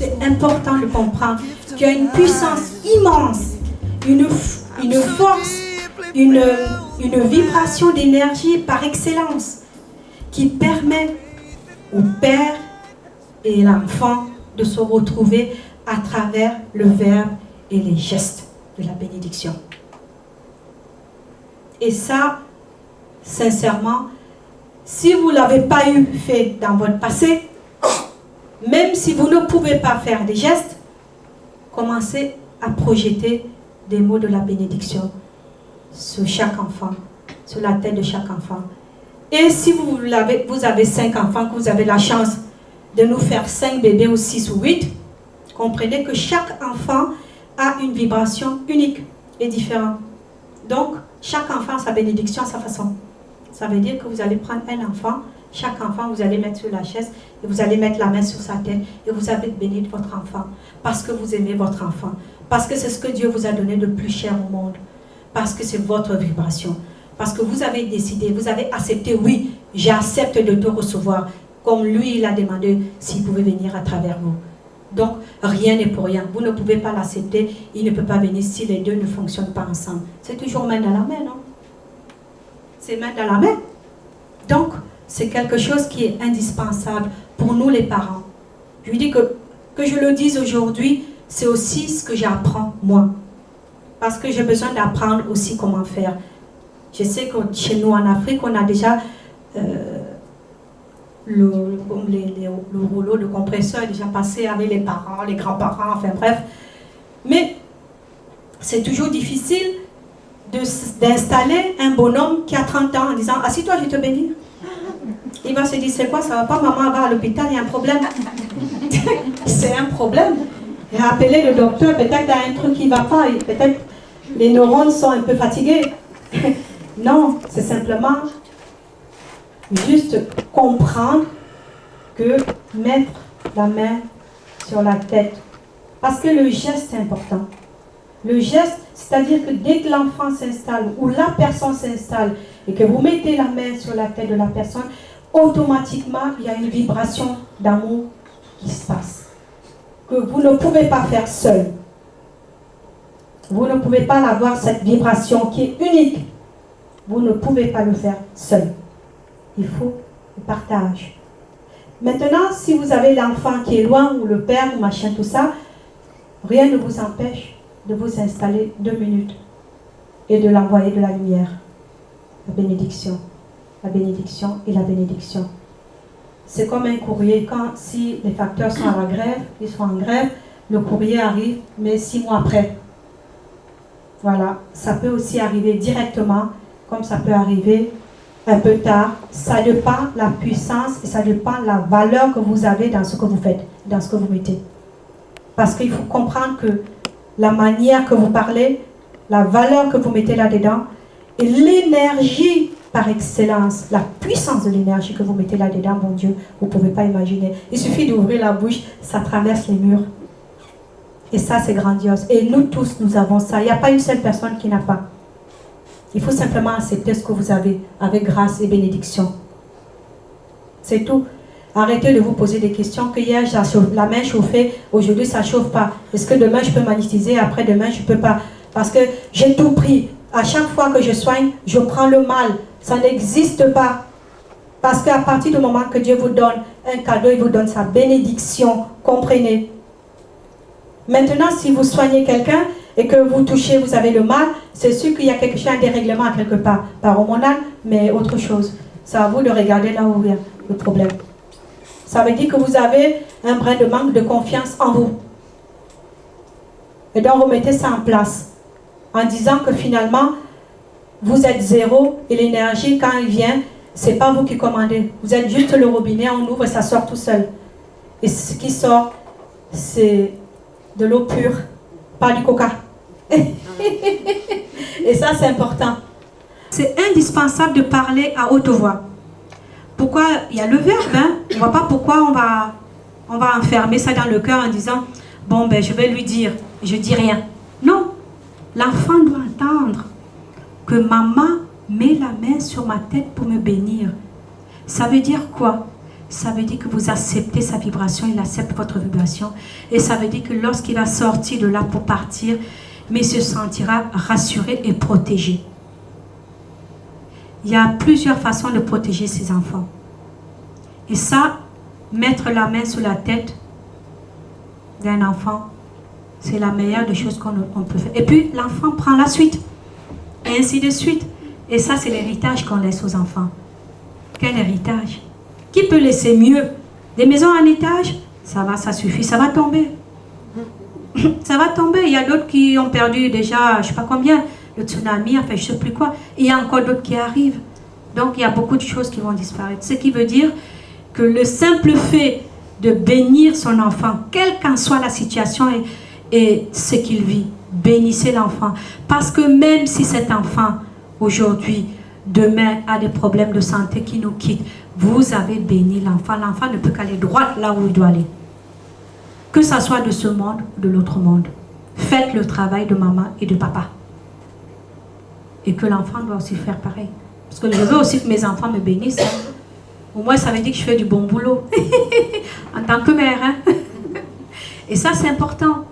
C'est important de comprendre qu'il y a une puissance immense, une force, une vibration d'énergie par excellence qui permet au père et l'enfant de se retrouver à travers le verbe et les gestes de la bénédiction. Et ça, sincèrement, si vous ne l'avez pas eu fait dans votre passé, même si vous ne pouvez pas faire des gestes, commencez à projeter des mots de la bénédiction sur chaque enfant, sur la tête de chaque enfant. Et si vous avez 5 enfants, que vous avez la chance de nous faire 5 bébés ou 6 ou 8, comprenez que chaque enfant a une vibration unique et différente. Donc, chaque enfant a sa bénédiction à sa façon. Ça veut dire que vous allez prendre un enfant, chaque enfant, vous allez mettre sur la chaise et vous allez mettre la main sur sa tête et vous allez bénir votre enfant parce que vous aimez votre enfant, parce que c'est ce que Dieu vous a donné de plus cher au monde, parce que c'est votre vibration, parce que vous avez décidé, vous avez accepté, oui, j'accepte de te recevoir, comme lui, il a demandé s'il pouvait venir à travers vous. Donc, rien n'est pour rien. Vous ne pouvez pas l'accepter. Il ne peut pas venir si les deux ne fonctionnent pas ensemble. C'est toujours main dans la main, non? C'est main dans la main. Donc, c'est quelque chose qui est indispensable pour nous les parents. Je lui dis que je le dise aujourd'hui, c'est aussi ce que j'apprends moi. Parce que j'ai besoin d'apprendre aussi comment faire. Je sais que chez nous en Afrique, on a déjà... le rouleau de compresseur est déjà passé avec les parents, les grands-parents, enfin bref. Mais c'est toujours difficile d'installer un bonhomme qui a 30 ans en disant « Assis-toi, je vais te bénir ». Il va se dire « C'est quoi, ça va pas, maman va à l'hôpital, il y a un problème ». C'est un problème. Et appeler le docteur, peut-être qu'il y a un truc qui ne va pas, peut-être les neurones sont un peu fatigués. Non, c'est simplement... juste comprendre que mettre la main sur la tête. Parce que le geste est important. Le geste, c'est-à-dire que dès que l'enfant s'installe ou la personne s'installe et que vous mettez la main sur la tête de la personne, automatiquement, il y a une vibration d'amour qui se passe. Que vous ne pouvez pas faire seul. Vous ne pouvez pas avoir cette vibration qui est unique. Vous ne pouvez pas le faire seul. Il faut le partage. Maintenant, si vous avez l'enfant qui est loin, ou le père, ou machin, tout ça, rien ne vous empêche de vous installer 2 minutes et de l'envoyer de la lumière. La bénédiction et la bénédiction. C'est comme un courrier. Si les facteurs sont à la grève, ils sont en grève, le courrier arrive, mais 6 mois après. Voilà, ça peut aussi arriver directement, comme ça peut arriver un peu tard. Ça dépend la puissance et ça dépend la valeur que vous avez dans ce que vous faites, dans ce que vous mettez. Parce qu'il faut comprendre que la manière que vous parlez, la valeur que vous mettez là-dedans, et l'énergie par excellence, la puissance de l'énergie que vous mettez là-dedans, mon Dieu, vous ne pouvez pas imaginer. Il suffit d'ouvrir la bouche, ça traverse les murs. Et ça, c'est grandiose. Et nous tous, nous avons ça. Il n'y a pas une seule personne qui n'a pas. Il faut simplement accepter ce que vous avez avec grâce et bénédiction. C'est tout. Arrêtez de vous poser des questions. Que hier, la main chauffait, aujourd'hui, ça ne chauffe pas. Est-ce que demain, je peux magnétiser, après-demain, je ne peux pas? Parce que j'ai tout pris. À chaque fois que je soigne, je prends le mal. Ça n'existe pas. Parce qu'à partir du moment que Dieu vous donne un cadeau, il vous donne sa bénédiction. Comprenez? Maintenant, si vous soignez quelqu'un, et que vous touchez, vous avez le mal, c'est sûr qu'il y a quelque chose, un dérèglement quelque part, pas hormonal, mais autre chose. C'est à vous de regarder là où il y a le problème. Ça veut dire que vous avez un brin de manque de confiance en vous. Et donc vous mettez ça en place, en disant que finalement, vous êtes zéro, et l'énergie, quand elle vient, c'est pas vous qui commandez. Vous êtes juste le robinet, on ouvre et ça sort tout seul. Et ce qui sort, c'est de l'eau pure, pas du coca. Et ça, c'est important. C'est indispensable de parler à haute voix. Pourquoi? Il y a le verbe, hein? On ne voit pas pourquoi on va enfermer ça dans le cœur en disant « Bon, ben, je vais lui dire, je dis rien. » Non, l'enfant doit entendre que maman met la main sur ma tête pour me bénir. Ça veut dire quoi? ça veut dire que vous acceptez sa vibration, il accepte votre vibration. Et ça veut dire que lorsqu'il va sortir de là pour partir, mais il se sentira rassuré et protégé. Il y a plusieurs façons de protéger ses enfants. Et ça, mettre la main sur la tête d'un enfant, c'est la meilleure des choses qu'on peut faire. Et puis, l'enfant prend la suite. Et ainsi de suite. Et ça, c'est l'héritage qu'on laisse aux enfants. Quel héritage? Qui peut laisser mieux? Des maisons en étage? Ça va, ça suffit, ça va tomber. Ça va tomber. Il y a d'autres qui ont perdu déjà, je ne sais pas combien, le tsunami, enfin, je ne sais plus quoi. Il y a encore d'autres qui arrivent. Donc, il y a beaucoup de choses qui vont disparaître. Ce qui veut dire que le simple fait de bénir son enfant, quelle qu'en soit la situation et ce qu'il vit, bénissez l'enfant. Parce que même si cet enfant, aujourd'hui, demain, a des problèmes de santé qui nous quittent, vous avez béni l'enfant. L'enfant ne peut qu'aller droit là où il doit aller. Que ça soit de ce monde ou de l'autre monde. Faites le travail de maman et de papa. Et que l'enfant doit aussi faire pareil. Parce que je veux aussi que mes enfants me bénissent. Hein. Au moins, ça veut dire que je fais du bon boulot. En tant que mère. Hein. Et ça, c'est important.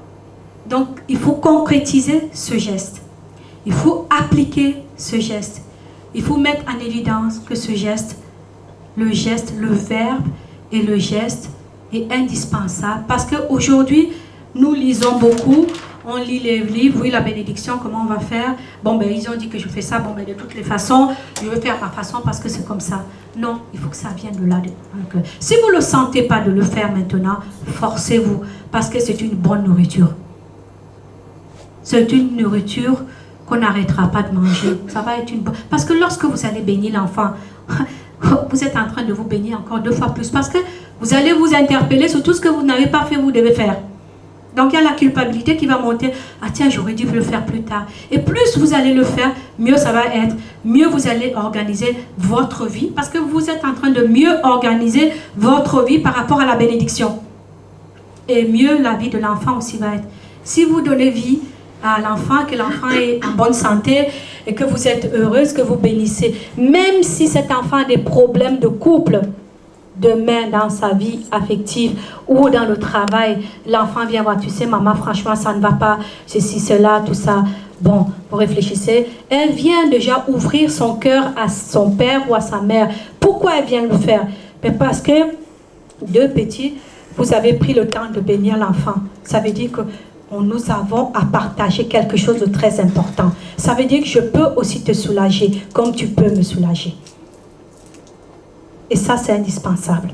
Donc, il faut concrétiser ce geste. Il faut appliquer ce geste. Il faut mettre en évidence que ce geste, le verbe et le geste est indispensable. Parce qu'aujourd'hui, nous lisons beaucoup. On lit les livres, oui, la bénédiction, comment on va faire? Bon, ben, ils ont dit que je fais ça, bon, ben, de toutes les façons, je veux faire ma façon parce que c'est comme ça. Non, il faut que ça vienne de là. Si vous ne le sentez pas de le faire maintenant, forcez-vous, parce que c'est une bonne nourriture. C'est une nourriture qu'on n'arrêtera pas de manger. Ça va être une bonne... Parce que lorsque vous allez bénir l'enfant, vous êtes en train de vous bénir encore 2 fois plus, parce que vous allez vous interpeller sur tout ce que vous n'avez pas fait, vous devez faire. Donc il y a la culpabilité qui va monter. Ah tiens, j'aurais dû le faire plus tard. Et plus vous allez le faire, mieux ça va être. Mieux vous allez organiser votre vie. Parce que vous êtes en train de mieux organiser votre vie par rapport à la bénédiction. Et mieux la vie de l'enfant aussi va être. Si vous donnez vie à l'enfant, que l'enfant est en bonne santé et que vous êtes heureuse, que vous bénissez. Même si cet enfant a des problèmes de couple, demain dans sa vie affective ou dans le travail, l'enfant vient voir, tu sais maman, franchement ça ne va pas, ceci, cela, tout ça. Bon, vous réfléchissez. Elle vient déjà ouvrir son cœur à son père ou à sa mère. Pourquoi elle vient le faire? Parce que, 2 petits, vous avez pris le temps de bénir l'enfant. Ça veut dire que nous avons à partager quelque chose de très important. Ça veut dire que je peux aussi te soulager comme tu peux me soulager. Et ça, c'est indispensable.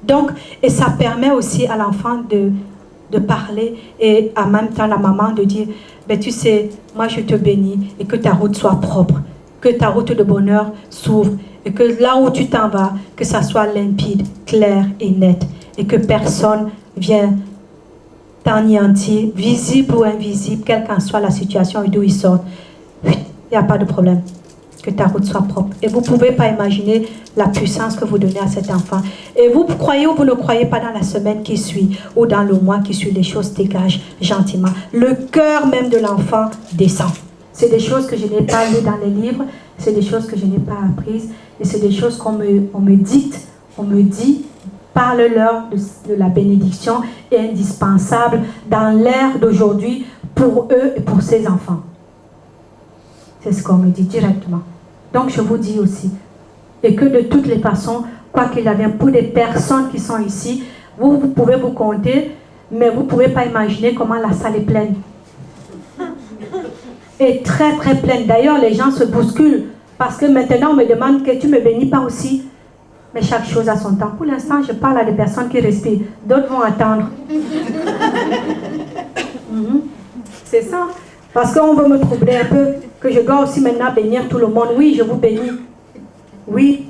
Donc, et ça permet aussi à l'enfant de parler et en même temps la maman de dire, ben, tu sais, moi je te bénis et que ta route soit propre, que ta route de bonheur s'ouvre et que là où tu t'en vas, que ça soit limpide, clair et net et que personne vienne t'anéantir, visible ou invisible, quelle qu'en soit la situation et d'où il sort. Il n'y a pas de problème. Que ta route soit propre. Et vous ne pouvez pas imaginer la puissance que vous donnez à cet enfant. Et vous croyez ou vous ne croyez pas, dans la semaine qui suit ou dans le mois qui suit, les choses dégagent gentiment. Le cœur même de l'enfant descend. C'est des choses que je n'ai pas lues dans les livres, c'est des choses que je n'ai pas apprises, et c'est des choses qu'on me dicte, on me dit, parle-leur de la bénédiction est indispensable dans l'ère d'aujourd'hui pour eux et pour ces enfants. C'est ce qu'on me dit directement. Donc je vous dis aussi, et que de toutes les façons, quoi qu'il advienne, pour des personnes qui sont ici, vous pouvez vous compter, mais vous ne pouvez pas imaginer comment la salle est pleine. Et très très pleine. D'ailleurs, les gens se bousculent, parce que maintenant on me demande que tu ne me bénis pas aussi. Mais chaque chose a son temps. Pour l'instant, je parle à des personnes qui respirent. D'autres vont attendre. C'est ça. Parce qu'on veut me troubler un peu, que je dois aussi maintenant bénir tout le monde. Oui, je vous bénis. Oui,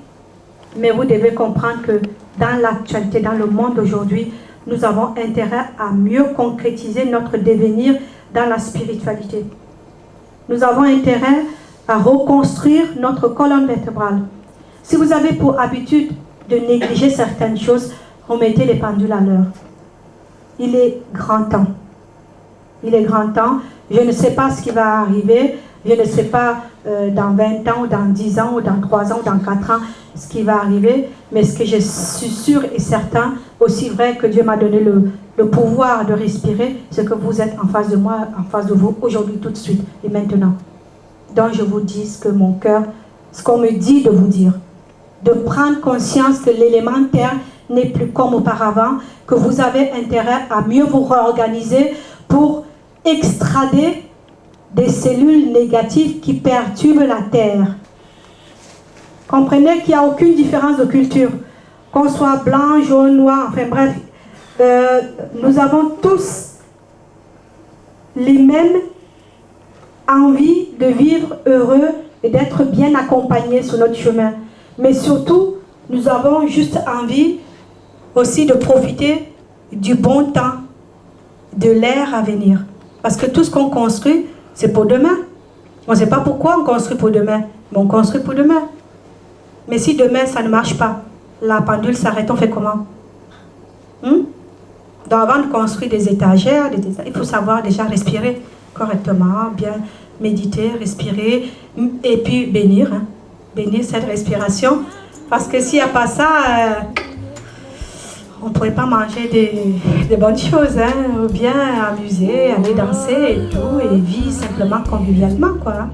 mais vous devez comprendre que dans l'actualité, dans le monde d'aujourd'hui, nous avons intérêt à mieux concrétiser notre devenir dans la spiritualité. Nous avons intérêt à reconstruire notre colonne vertébrale. Si vous avez pour habitude de négliger certaines choses, remettez les pendules à l'heure. Il est grand temps. Il est grand temps. Je ne sais pas ce qui va arriver. Je ne sais pas dans 20 ans, ou dans 10 ans, ou dans 3 ans, ou dans 4 ans, ce qui va arriver. Mais ce que je suis sûr et certain, aussi vrai que Dieu m'a donné le pouvoir de respirer, c'est que vous êtes en face de moi, en face de vous, aujourd'hui, tout de suite et maintenant. Donc je vous dis ce que mon cœur, ce qu'on me dit de vous dire. De prendre conscience que l'élémentaire n'est plus comme auparavant, que vous avez intérêt à mieux vous réorganiser pour extrader des cellules négatives qui perturbent la terre. Comprenez qu'il n'y a aucune différence de culture. Qu'on soit blanc, jaune, noir, enfin bref, nous avons tous les mêmes envies de vivre heureux et d'être bien accompagnés sur notre chemin. Mais surtout, nous avons juste envie aussi de profiter du bon temps, de l'ère à venir. Parce que tout ce qu'on construit, c'est pour demain. On ne sait pas pourquoi on construit pour demain, mais on construit pour demain. Mais si demain, ça ne marche pas, la pendule s'arrête, on fait comment? Donc avant de construire des étagères, il faut savoir déjà respirer correctement, bien méditer, respirer, et puis bénir. Bénir cette respiration. Parce que s'il n'y a pas ça, on ne pourrait pas manger des bonnes choses, ou bien amuser, aller danser et tout, et vivre simplement convivialement, quoi.